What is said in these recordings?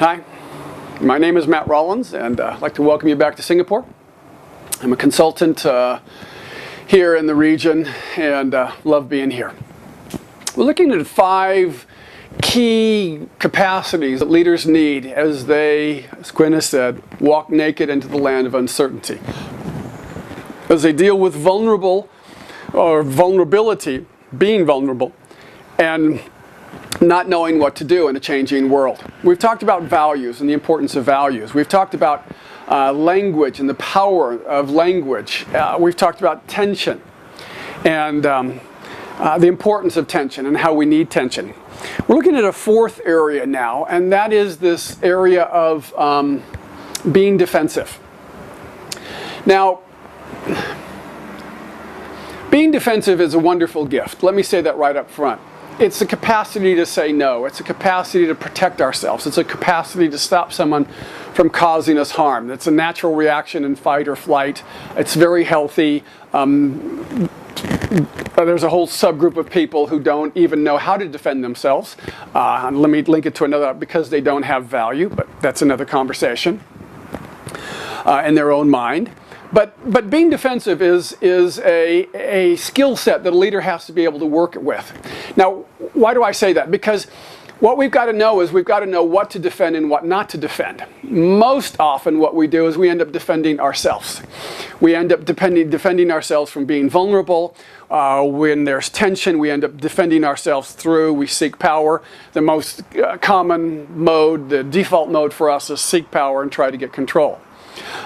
Hi, my name is Matt Rollins, and I'd like to welcome you back to Singapore. I'm a consultant here in the region, and love being here. We're looking at 5 key capacities that leaders need as they, as Quinn has said, walk naked into the land of uncertainty. As they deal with vulnerability, being vulnerable, and not knowing what to do in a changing world. We've talked about values and the importance of values. We've talked about language and the power of language. We've talked about tension and the importance of tension and how we need tension. We're looking at a 4th area now, and that is this area of being defensive. Now, being defensive is a wonderful gift. Let me say that right up front. It's the capacity to say no. It's a capacity to protect ourselves. It's a capacity to stop someone from causing us harm. It's a natural reaction in fight or flight. It's very healthy. There's a whole subgroup of people who don't even know how to defend themselves. Let me link it to another, because they don't have value, but that's another conversation in their own mind. But being defensive is a skill set that a leader has to be able to work with. Now, why do I say that? Because what we've got to know is we've got to know what to defend and what not to defend. Most often what we do is we end up defending ourselves. We end up defending ourselves from being vulnerable. When there's tension, we end up defending ourselves we seek power. The most common mode, the default mode for us, is seek power and try to get control.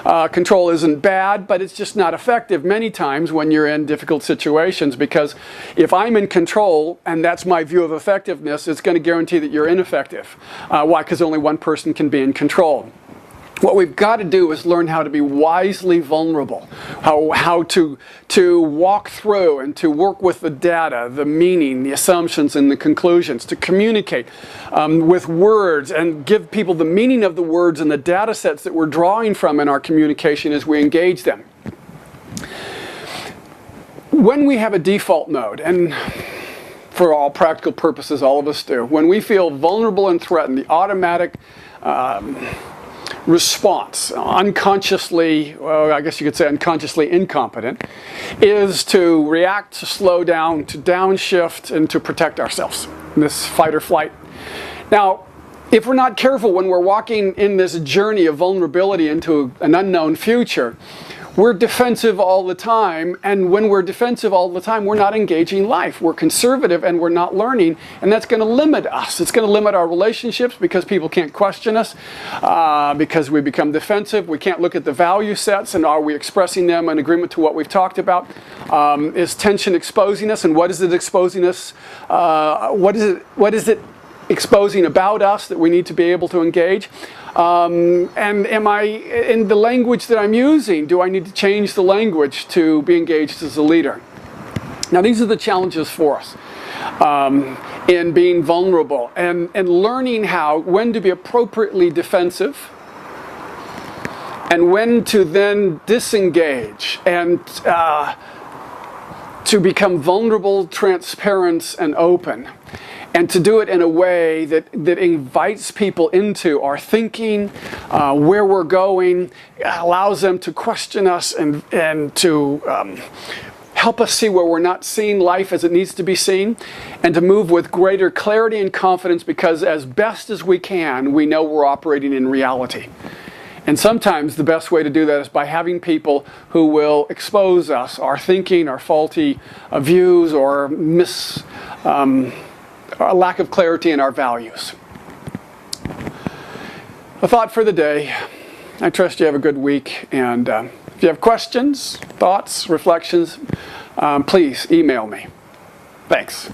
Control isn't bad, but it's just not effective many times when you're in difficult situations, because if I'm in control and that's my view of effectiveness, it's going to guarantee that you're ineffective. Why? Because only one person can be in control. What we've got to do is learn how to be wisely vulnerable, how to walk through and to work with the data, the meaning, the assumptions, and the conclusions, to communicate with words and give people the meaning of the words and the data sets that we're drawing from in our communication as we engage them. When we have a default mode, and for all practical purposes all of us do, when we feel vulnerable and threatened, the automatic response, unconsciously, well, I guess you could say unconsciously incompetent, is to react, to slow down, to downshift, and to protect ourselves in this fight or flight. Now, if we're not careful when we're walking in this journey of vulnerability into an unknown future, we're defensive all the time, and when we're defensive all the time, we're not engaging life. We're conservative and we're not learning, and that's going to limit us. It's going to limit our relationships because people can't question us, because we become defensive. We can't look at the value sets, and are we expressing them in agreement to what we've talked about? Is tension exposing us, and what is it exposing us? What is it exposing about us that we need to be able to engage? And am I, in the language that I'm using, do I need to change the language to be engaged as a leader? Now, these are the challenges for us in being vulnerable and learning when to be appropriately defensive and when to then disengage and to become vulnerable, transparent, and open. And to do it in a way that invites people into our thinking, where we're going, allows them to question us and to help us see where we're not seeing life as it needs to be seen, and to move with greater clarity and confidence, because as best as we can, we know we're operating in reality. And sometimes the best way to do that is by having people who will expose us, our thinking, our faulty views, or a lack of clarity in our values. A thought for the day. I trust you have a good week, and if you have questions, thoughts, reflections, please email me. Thanks.